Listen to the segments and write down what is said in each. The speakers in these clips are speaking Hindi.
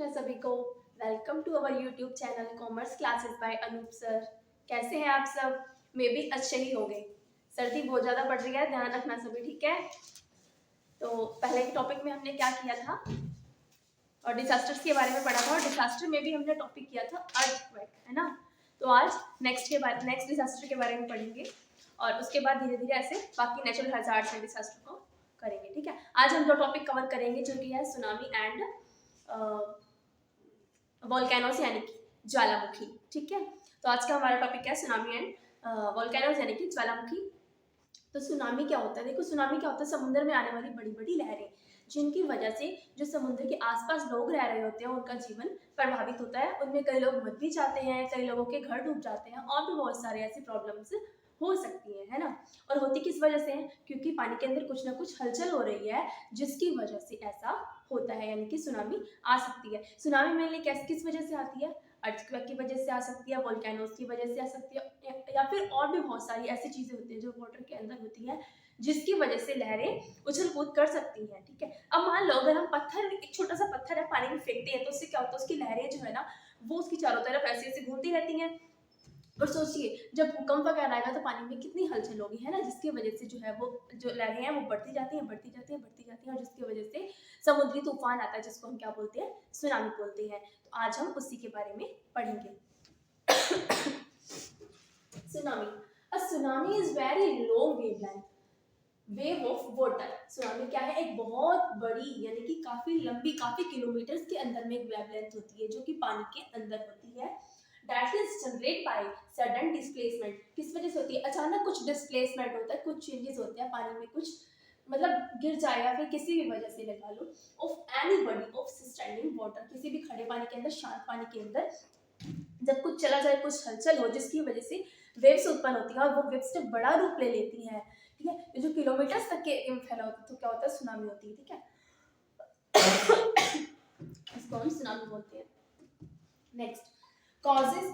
कृष्ण सभी को। Welcome to our YouTube channel commerce classes by Anup sir. कैसे हैं आप सब? मैं भी अच्छे ही होंगे। सर्दी बहुत ज़्यादा बढ़ रही है, ध्यान रखना सभी, ठीक है। तो पहले के टॉपिक में हमने क्या किया था और डिजास्टर्स के बारे में पढ़ा था, और डिजास्टर में भी हमने टॉपिक किया था अर्थक्वेक, है ना। तो आज नेक्स्ट डिजास्टर के बारे में पढ़ेंगे और उसके बाद धीरे धीरे ऐसे बाकी नेचुरल हैजार्ड्स एंड डिजास्टर को करेंगे, ठीक है। आज हम दो टॉपिक कवर करेंगे जो कि है सुनामी एंड वोल्केनोस यानी कि ज्वालामुखी, ठीक है। तो आज का हमारा टॉपिक है सुनामी एंड वोल्केनोस यानी कि ज्वालामुखी। तो सुनामी क्या होता है? देखो, सुनामी क्या होता है? समुद्र में आने वाली बड़ी बड़ी लहरें, जिनकी वजह से जो समुद्र के आसपास लोग रह रहे होते हैं उनका जीवन प्रभावित होता है। उनमें कई लोग मर भी जाते हैं, कई लोगों के घर डूब जाते हैं और भी बहुत सारे ऐसी प्रॉब्लम्स हो सकती है ना। और होती किस वजह से है? क्योंकि पानी के अंदर कुछ ना कुछ हलचल हो रही है जिसकी वजह से ऐसा होता है, यानी कि सुनामी आ सकती है। सुनामी मेनली किस वजह से आती है? अर्थक्वेक की वजह से आ सकती है, वोल्केनोस की वजह से आ सकती है, या फिर और भी बहुत सारी ऐसी चीजें होती हैं जो वाटर के अंदर होती है जिसकी वजह से लहरें उछल कूद कर सकती हैं, ठीक है। अब मान लो अगर हम पत्थर, एक छोटा सा पत्थर है, पानी में फेंकते हैं तो उससे क्या होता है? उसकी लहरें जो है ना वो उसकी चारों तरफ ऐसे ऐसे घूमती रहती हैं। और सोचिए जब भूकंप वगैरह आएगा तो पानी में कितनी हलचल होगी, है ना, जिसकी वजह से जो है वो जो लहरें हैं वो बढ़ती जाती हैं, बढ़ती जाती हैं, बढ़ती जाती हैं, और जिसकी वजह से समुद्री तूफान आता है जिसको हम क्या बोलते हैं? सुनामी बोलते हैं। तो आज हम उसी के बारे में पढ़ेंगे। Tsunami, a tsunami is very low wavelength wave of water. Tsunami क्या है? एक बहुत बड़ी यानी कि काफी लंबी, काफी किलोमीटर्स के अंदर में एक वेवलेंथ होती है जो कि पानी के अंदर होती है। That is generate by sudden displacement. किस वजह से होती है? अचानक कुछ डिस्प्लेसमेंट होता है, कुछ चेंजेस होते हैं पानी में, कुछ मतलब गिर जाए या फिर किसी भी वजह से लगा लो, of any body of standing water, किसी भी खड़े पानी के अंदर, शांत पानी के अंदर जब कुछ चला जाए, कुछ हलचल हो जिसकी वजह से वेव्स उत्पन्न होती है और वो वेव्स जब बड़ा रूप ले लेती है, ठीक है, ये जो किलोमीटर्स तक के फैला होता है, तो क्या होता है? सुनामी होती है, ठीक है। इसको हम सुनामी बोलते हैं। Next, causes,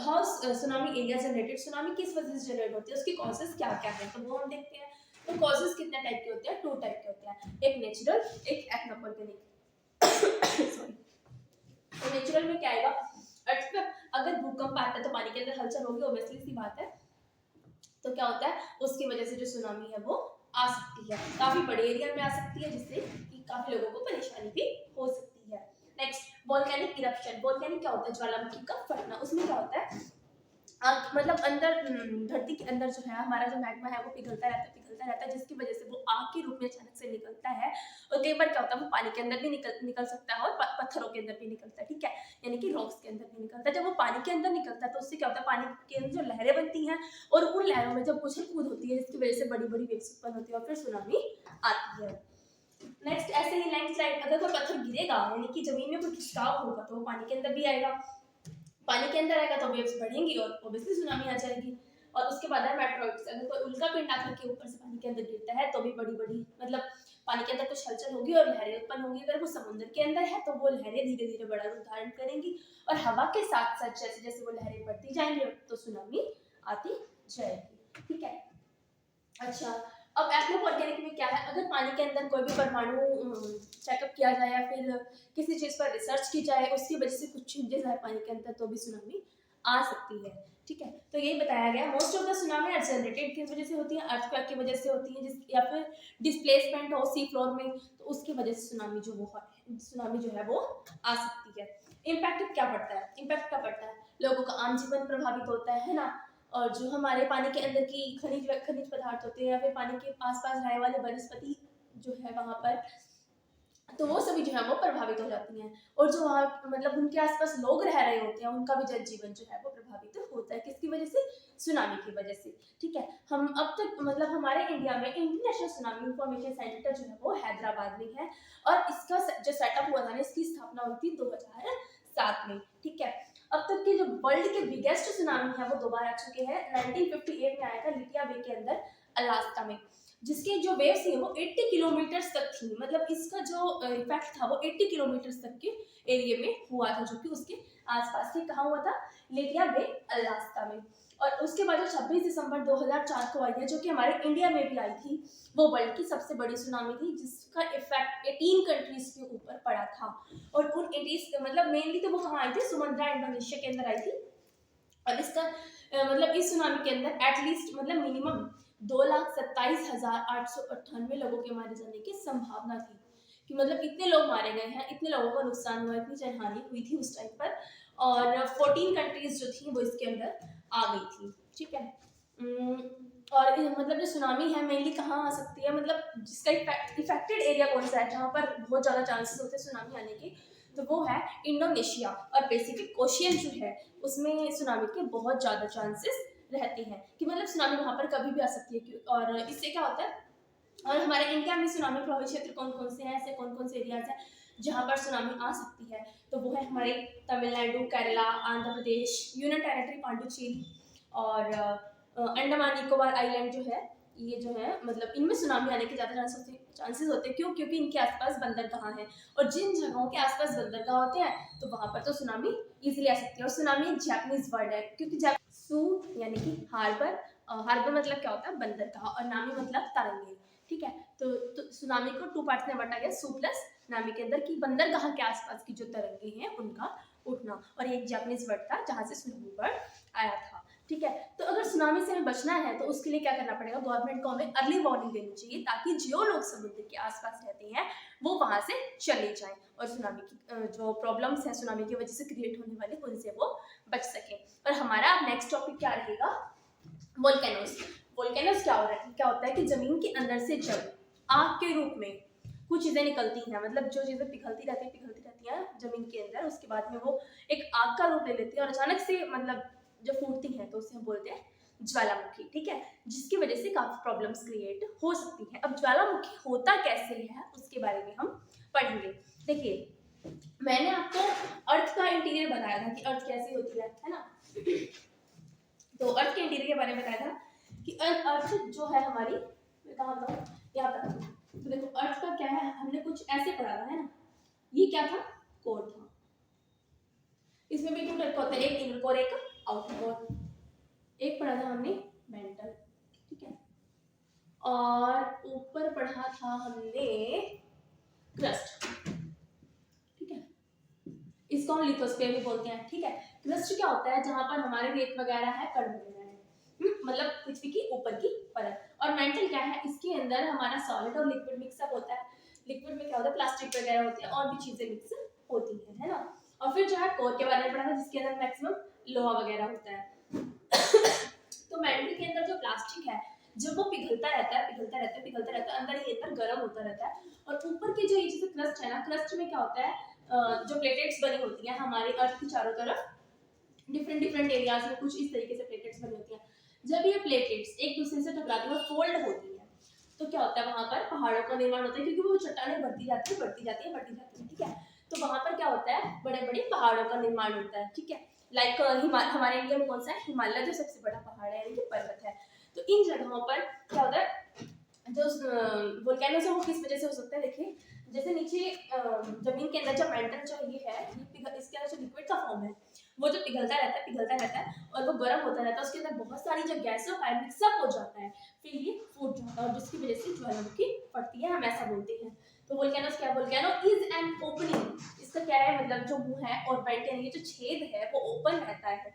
how tsunami area generated. Tsunami किस वजह से जनरेट होती है, उसकी कॉजेज क्या क्या है, तो वो हम देखते हैं। तो कॉजेज कितने टाइप के होते हैं? 2 टाइप के होते हैं, एक नेचुरल, एक एथनोऑर्गेनिक। सॉरी। तो नेचुरल में क्या आएगा? अर्थक्वेक, अगर भूकंप आता है तो पानी के अंदर हलचल होगी, ऑब्वियसली सी बात है। तो क्या होता है? उसकी वजह से जो सुनामी है वो आ सकती है, काफी बड़े एरिया में आ सकती है, जिससे कि काफी लोगों को परेशानी भी हो सकती है। Next, volcanic eruption. वोल्केनिक क्या होता है? ज्वालामुखी का फटना। उसमें क्या होता है? मतलब अंदर धरती के अंदर जो है हमारा जो मैग्मा है वो पिघलता रहता है, जिसकी वजह से वो आग के रूप में अचानक से निकलता है। और कई बार क्या होता है? वो पानी के अंदर भी निकल सकता है और पत्थरों के अंदर भी निकलता है, ठीक है, यानी कि रॉक्स के अंदर भी निकलता है। जब वो पानी के अंदर निकलता है तो उससे क्या होता है? पानी के अंदर जो लहरें बनती हैं और उन लहरों में जब उछल कूद होती है जिसकी वजह से बड़ी बड़ी वेव्स उत्पन्न होती है और फिर सुनामी आती है। नेक्स्ट, ऐसे ही लैंडस्लाइड, अगर कोई पत्थर गिरेगा यानी कि जमीन में कोई खिसकाव होगा तो वो पानी के अंदर भी आएगा, पानी के अंदर आएगा तो वेव्स बढ़ेंगी और ऑब्वियसली सुनामी आ जाएगी। और उसके बाद है मेट्रोइड्स, अगर कोई उल्का पिंड आकर के ऊपर से पानी के अंदर गिरता है तो भी बड़ी बड़ी मतलब पानी के अंदर कुछ हलचल होगी और लहरें उत्पन्न होंगी। अगर वो समुद्र के अंदर है तो वो लहरें धीरे धीरे बड़ा रूप धारण करेंगी और हवा के साथ साथ जैसे जैसे वो लहरें बढ़ती जाएंगी तो सुनामी आती जाएगी, ठीक है। अच्छा, अब एथनोऑर्गेनिक में क्या है? अगर पानी के अंदर कोई भी परमाणु चेकअप किया जाए या फिर किसी चीज पर रिसर्च की जाए, उसकी वजह से कुछ चेंजेस आए पानी के अंदर तो भी सुनामी आ सकती है, ठीक है। तो यही बताया गया। Most of the tsunami are generated किस वजह से होती है? अर्थक्वेक की वजह से होती है, जिस या फिर डिस्प्लेसमेंट हो सी फ्लोर में, तो उसकी वजह से सुनामी जो है वो आ सकती है। इम्पैक्ट क्या पड़ता है? इम्पैक्ट क्या पड़ता है? लोगों का आम जीवन प्रभावित होता है ना। और जो हमारे पानी के अंदर की खनिज पदार्थ होते हैं या फिर पानी के आसपास रहने वाले वनस्पति जो है वहां पर, तो वो सभी जो है वो प्रभावित हो जाती हैं। और जो वहाँ मतलब उनके आसपास लोग रह रहे होते हैं उनका भी जनजीवन जो है वो प्रभावित होता है। किसकी वजह से? सुनामी की वजह से, ठीक है। हम अब तक मतलब हमारे इंडिया में इंटरनेशनल सुनामी इंफॉर्मेशन सेंटर जो है वो हैदराबाद में है और इसका जो सेटअप हुआ था ना, इसकी स्थापना हुई थी 2007 में, ठीक है। अब तक के जो वर्ल्ड के बिगेस्ट सुनामी है वो 2 बार आ चुके हैं। 1958 में आया था लिटिया बे के अंदर अलास्का में, जिसके जो वेव्स थी वो 80 किलोमीटर्स तक थी। मतलब इसका जो इफेक्ट था वो 80 किलोमीटर्स तक के एरिया में हुआ था, जो कि उसके आसपास के कहाँ हुआ था? लिटिया बे अलास्का में। और उसके बाद जो 26 दिसंबर 2004 को आई है, जो कि हमारे इंडिया में भी आई थी, वो वर्ल्ड की सबसे बड़ी सुनामी थी जिसका इफेक्ट 18 कंट्रीज के ऊपर पड़ा था। और उन 80s मतलब मेनली तो वो कहाँ आई थी, सुमंद्रा इंडोनेशिया के अंदर आई थी। और इसका मतलब इस सुनामी के अंदर एटलीस्ट मतलब मिनिमम 2,27,898 लोगों के मारे जाने की संभावना थी, कि मतलब इतने लोग मारे गए हैं, इतने लोगों का नुकसान हुआ, इतनी जनहानि हुई थी उस टाइम पर। और 14 कंट्रीज जो थी वो इसके अंदर आ गई थी, ठीक है। और मतलब जो सुनामी है मेनली कहाँ आ सकती है, मतलब जिसका इफेक्टेड एरिया कौन सा है, जहाँ पर बहुत ज़्यादा चांसेस होते हैं सुनामी आने के, तो वो है इंडोनेशिया और पैसिफिक ओशियन जो है उसमें सुनामी के बहुत ज़्यादा चांसेस रहते हैं, कि मतलब सुनामी वहाँ पर कभी भी आ सकती है। और इससे क्या होता है, और हमारे इंडिया में सुनामी प्रभावित क्षेत्र कौन कौन से हैं, ऐसे कौन कौन से एरियाज हैं जहाँ पर सुनामी आ सकती है, तो वो है हमारे तमिलनाडु, केरला, आंध्र प्रदेश, यूनियन टेरिटरी पांडुचेरी और अंडमान निकोबार आइलैंड जो है, ये जो है मतलब इनमें सुनामी आने के ज़्यादा चांसेस होते हैं। क्यों? क्योंकि इनके आसपास बंदरगाह हैं, और जिन जगहों के आसपास बंदरगाह होते हैं तो वहाँ पर तो सुनामी इजीली आ सकती है। और सुनामी एक जापानीज वर्ड है, क्योंकि सू यानी कि हार्बर, हार्बर मतलब क्या होता है, बंदरगाह, और नामी मतलब तरंगे, ठीक है। तो सुनामी को 2 पार्ट्स में बांटा गया, सू प्लस नामी के अंदर, की बंदरगाह के आसपास की जो तरंगे हैं उनका उठना। और एक जापानीज वर्ड था जहाँ से सुनामी वर्ड आया था, ठीक है। तो अगर सुनामी से हमें बचना है तो उसके लिए क्या करना पड़ेगा, गवर्नमेंट को हमें अर्ली वार्निंग देनी चाहिए, ताकि जो लोग समुद्र के आसपास रहते हैं वो वहां से चले जाएं और सुनामी की जो प्रॉब्लम्स हैं सुनामी की वजह से क्रिएट होने वाले उनसे वो बच सके। और हमारा अब नेक्स्ट टॉपिक क्या रहेगा, वोल्केनोस। वोल्केनोस क्या होता है कि जमीन के अंदर से जब आग के रूप में कुछ चीजें निकलती हैं, मतलब जो चीजें पिघलती रहती है जमीन के अंदर, उसके बाद में वो एक आग का रूप ले लेती है और अचानक से मतलब जो फूटती हैं तो उसे हम बोलते हैं ज्वालामुखी, ठीक है, जिसकी वजह से काफी प्रॉब्लम्स क्रिएट हो सकती हैं। अब ज्वालामुखी होता कैसे है उसके बारे में हम पढ़ेंगे। देखिए, मैंने आपको अर्थ का इंटीरियर बताया था कि अर्थ कैसी होती है ना। तो अर्थ के इंटीरियर के बारे में बताया था कि अर्थ जो है हमारी, कहाँ था, यहाँ पर। तो देखो अर्थ का क्या है, हमने कुछ ऐसे पढ़ा था है ना, ये क्या था, कोर था। इसमें भी 2 टाइप का होता है, एक इनर कोर, एक आउटर कोर। एक पढ़ा था हमने मेंटल, ठीक है, और ऊपर पढ़ा था हमने क्रस्ट, ठीक है, इसको हम लिथोस्फीयर भी बोलते हैं, ठीक है। क्रस्ट क्या होता है, जहां पर हमारे रेत वगैरह है, कण वगैरह है, मतलब पृथ्वी की ऊपर की परत। और मेंटल क्या है, इसके अंदर हमारा सॉलिड और लिक्विड मिक्सअप होता है। लिक्विड में क्या होता है, प्लास्टिक वगैरह होती है और भी चीजें मिक्स होती है ना। और फिर जो है कोर के बारे में पढ़ा था, जिसके अंदर मैक्सिमम लोहा वगैरह होता है। तो मेंटल के अंदर जो प्लास्टिक है, जब वो पिघलता रहता है, अंदर ही अंदर गर्म होता रहता है। और ऊपर की जो ये जैसे क्रस्ट है ना, क्रस्ट में क्या होता है, जो प्लेटेट्स बनी होती हैं हमारे अर्थ की चारों तरफ, डिफरेंट एरियाज में कुछ इस तरीके से प्लेटेट्स बनी होती हैं। जब ये प्लेटेट्स एक दूसरे से टकराती है और फोल्ड होती है, तो क्या होता है, वहां पर पहाड़ों का निर्माण होता है, क्योंकि वो चट्टानें बढ़ती जाती है, ठीक है। तो वहां पर क्या होता है, बड़े बड़े पहाड़ों का निर्माण होता है, ठीक है। लाइक हमारे इंडिया में कौन सा है, हिमालय जो सबसे बड़ा पहाड़ है, यानी कि पर्वत है। तो इन जगहों पर क्या होता है, जो वोल्केनोस है वो किस वजह से हो सकता है, देखिए जैसे नीचे जमीन के अंदर जो मेंटल जो ये है, इसके अंदर जो लिक्विड का फॉर्म है, वो जो पिघलता रहता है और वो गर्म होता रहता है, उसके अंदर बहुत सारी जो गैसें का मिक्सअप हो जाता है, फिर ये फूट जाता है और जिसकी वजह से ज्वालामुखी फटती है, हम ऐसा बोलते हैं। तो वोल्केनोस क्या, वोल्केनो इज एन ओपनिंग, इसका क्या है मतलब जो मुंह है और वेंट यानी जो छेद है वो ओपन रहता है,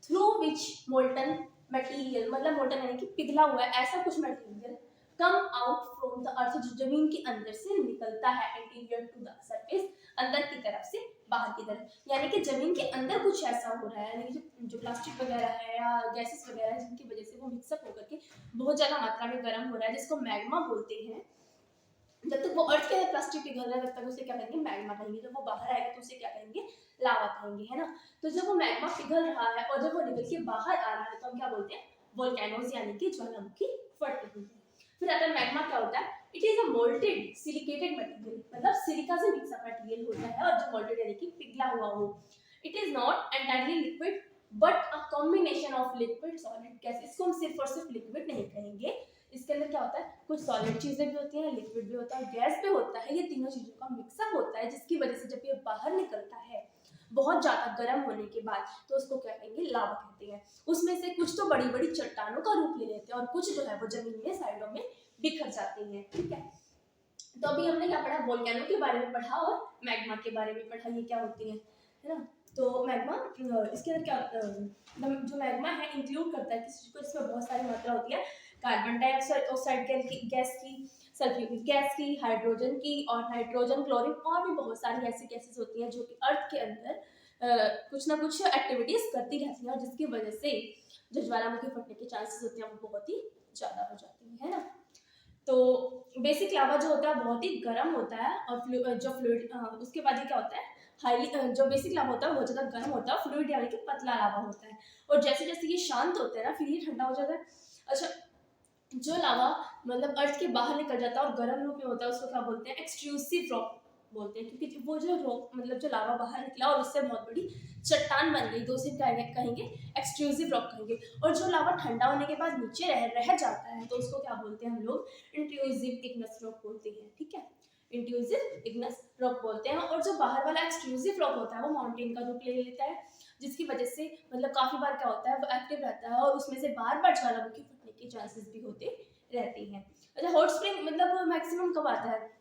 थ्रू विच मोल्टन मटेरियल, मतलब मोल्टन यानी कि पिघला हुआ है ऐसा कुछ material come out from the earth, जो जमीन के अंदर से निकलता है, इंटीरियर टू द सरफेस, अंदर की तरफ से बाहर की तरफ, यानी कि जमीन के अंदर कुछ ऐसा हो रहा है, यानी कि जो प्लास्टिक वगैरह है या गैसेस वगैरह है जिनकी वजह से वो मिक्सअप होकर के बहुत ज्यादा मात्रा में गर्म हो रहा है, जिसको मैग्मा बोलते हैं। जब तक वो अर्थ के अंदर प्लास्टिक पिघल रहा है तब तक उसे क्या कहेंगे, मैग्मा कहेंगे। जब वो बाहर आएगा तो उसे क्या कहेंगे, लावा कहेंगे, है ना। तो जब वो मैग्मा पिघल रहा है और जब वो निकल के बाहर आ रहा है तो हम क्या बोलते हैं, वोल्केनोस, यानी कि ज्वालामुखी फट रही है। फिर आता है मैग्मा, क्या होता है, it is a molted silicated material, मतलब सिलिका से मिक्स अप मटेरियल होता है, और जो मोल्टेड यानी कि पिघला हुआ हो। It is not entirely liquid but a combination of liquid solid gas, इसको हम सिर्फ और सिर्फ लिक्विड नहीं कहेंगे, इसके अंदर क्या होता है, कुछ सॉलिड चीजें भी होती हैं, लिक्विड भी होता है, गैस भी होता है, ये तीनों चीजों का मिक्सअप होता है, जिसकी वजह से जब ये बाहर निकलता है बहुत ज्यादा गर्म होने के बाद, तो उसको क्या कहेंगे, लावा कहते हैं। उसमें से कुछ तो बड़ी बड़ी चट्टानों का रूप ले लेते हैं और कुछ जो है वो जमीन में साइडों में बिखर जाती हैं, ठीक है। तो अभी हमने क्या पढ़ा, वोल्केनो के बारे में पढ़ा और मैग्मा के बारे में पढ़ा, ये क्या होती है ना। तो मैग्मा इसके अंदर क्या जो मैग्मा है इंक्लूड करता है किसी चीज को जिसमें बहुत सारी मात्रा होती है कार्बन डाइऑक्साइड गैस की, सल्फ्यूरिक गैस की, हाइड्रोजन की, और नाइट्रोजन, क्लोरीन, और भी बहुत सारी ऐसी गैसेस होती हैं जो कि अर्थ के अंदर कुछ ना कुछ एक्टिविटीज करती रहती हैं, और जिसकी वजह से जो ज्वालामुखी फटने के चांसेस होते हैं वो बहुत ही ज्यादा हो जाती है ना। तो बेसिक लावा जो होता है बहुत ही गर्म होता है, और जो फ्लूइड उसके बाद ये क्या होता है, हाईली जो बेसिक लावा होता है बहुत ज़्यादा गर्म होता है, फ्लूइड यानी कि पतला लावा होता है, और जैसे जैसे ये शांत होते हैं ना फिर ये ठंडा हो जाता है। अच्छा, जो लावा मतलब अर्थ के बाहर निकल जाता है और गर्म रूप में होता है उसको क्या बोलते हैं, एक्सट्रूसिव रॉक बोलते हैं, क्योंकि वो जो रॉक मतलब जो लावा बाहर निकला और उससे बहुत बड़ी चट्टान बन गई तो उसे क्या कहेंगे, एक्सट्रूसिव रॉक कहेंगे। और जो लावा ठंडा होने के बाद नीचे रह जाता है तो उसको क्या बोलते हैं हम लोग, इंट्रूसिव इग्नस रॉक बोलते हैं, ठीक है, इंट्रूसिव इग्नस रॉक बोलते हैं। और जो बाहर वाला एक्सट्रूसिव रॉक होता है वो माउंटेन का रूप ले लेता है, जिसकी वजह से मतलब काफी बार क्या होता है वो एक्टिव रहता है और उसमें से बार बार ज्वालामुखी फटने के चांसेस भी होते रहते हैं। अच्छा, हॉट स्प्रिंग मतलब मैक्सिमम कब आता है,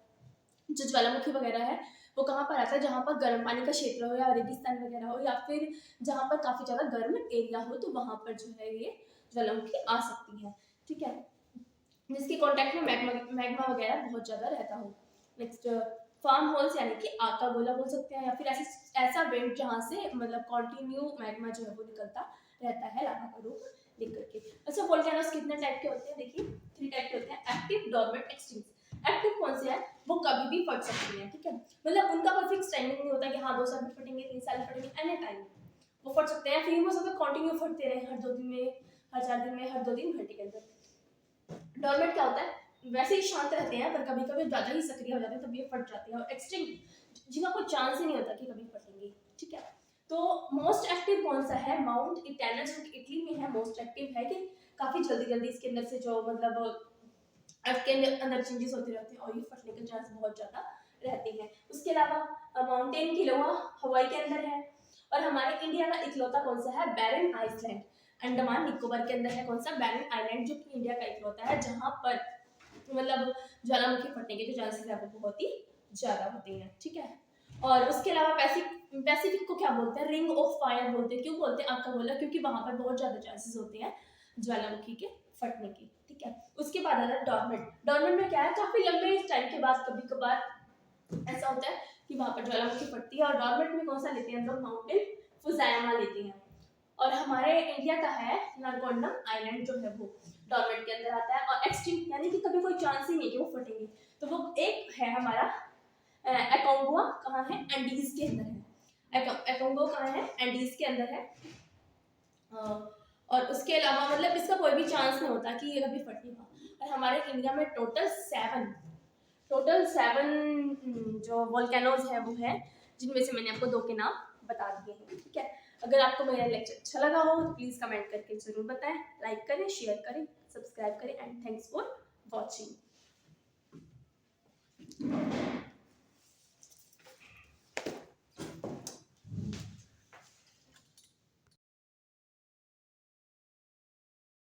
जो ज्वालामुखी वगैरह है वो कहाँ पर आता है, जहाँ पर गर्म पानी का क्षेत्र हो या रेगिस्तान वगैरह हो, या फिर जहाँ पर काफी ज्यादा गर्म एरिया हो, तो वहां पर जो है ये ज्वालामुखी आ सकती है, ठीक है, जिसके कांटेक्ट में मैग्मा वगैरह बहुत ज्यादा रहता हो। नेक्स्ट, फार्म होल्स यानी कि आका गोला बोल सकते हैं, या फिर ऐसा वेंट जहाँ से मतलब कॉन्टिन्यू मैग्मा जो है वो निकलता रहता है लावा का रूप लेकर के। अच्छा, वोल्केनोस कितने टाइप के होते हैं, देखिए 3 टाइप के होते हैं, एक्टिव, डोर्मेंट, एक्सटिंक्ट। एक्टिव कौन से है, वो कभी भी फट सकती है, ठीक है, मतलब उनका कोई फिक्स टाइमिंग नहीं होता कि हाँ 2 साल में फटेंगे, 3 साल में फटेंगे, एनी टाइम वो फट सकते हैं, फिर वो सब कंटिन्यू फटते रहे हर 2 दिन में, हर 4 दिन में, हर 2 दिन घंटे के अंदर। डोर्मेंट क्या होता है, वैसे ही शांत रहते हैं पर कभी कभी ज्यादा ही सक्रिय हो जाते हैं तब ये फट जाते हैं। और एक्सटिंक्ट जिनका कोई चांस ही नहीं होता कि कभी फटेंगे, ठीक है। तो मोस्ट एक्टिव कौन सा है, माउंट इटैना जो कि इटली में है, मोस्ट एक्टिव है कि काफी जल्दी जल्दी इसके अंदर से जो मतलब अर्थ के अंदर चेंजेस होते रहते हैं और ये फटने के चांस बहुत ज्यादा रहते हैं। उसके अलावा माउंटेन किलोआ हवाई के अंदर है, और हमारे इंडिया का इकलौता कौन सा है, बैरन आइसलैंड, अंडमान निकोबार के अंदर है कौन सा, बैरन आइलैंड, जो कि इंडिया का इकलौता है जहां पर मतलब ज्वालामुखी फटने के जो चांसेस है वो बहुत ही ज्यादा होते हैं, ठीक है। और उसके अलावा पैसिफिक को क्या बोलते हैं, रिंग ऑफ फायर बोलते हैं, क्यों बोलते हैं आपका बोला, क्योंकि वहां पर बहुत ज्यादा चांसेस होते हैं ज्वालामुखी के फटने की, ठीक है। उसके बाद आता है डॉर्मेंट। डॉर्मेंट में क्या है, काफी लंबे टाइम के बाद कभी कभार ऐसा होता है कि वहां पर ज्वालामुखी फटती है, और डॉर्मेंट में कौन सा लेते हैं हम लोग, माउंटेन फुजायामा लेते हैं। और हमारे इंडिया का है नारकोंडम आइलैंड जो है वो डॉर्मेंट के अंदर आता है। और एक्सटिंक्ट यानी कि कभी कोई चांस ही नहीं कि वो फटेंगे, तो वो एक है हमारा एकोंगुआ, कहाँ है, एंडीज के अंदर है, एकोंगो कहाँ है, एंडीज के अंदर है। और उसके अलावा मतलब इसका कोई भी चांस नहीं होता कि ये कभी फटेगा। और हमारे इंडिया में टोटल सेवन जो वोल्केनोज है वो है, जिनमें से मैंने आपको 2 के नाम बता दिए हैं, ठीक है। अगर आपको मेरा लेक्चर अच्छा लगा हो तो प्लीज़ कमेंट करके जरूर बताएं, लाइक करें, शेयर करें, सब्सक्राइब करें, एंड थैंक्स फॉर वॉचिंग।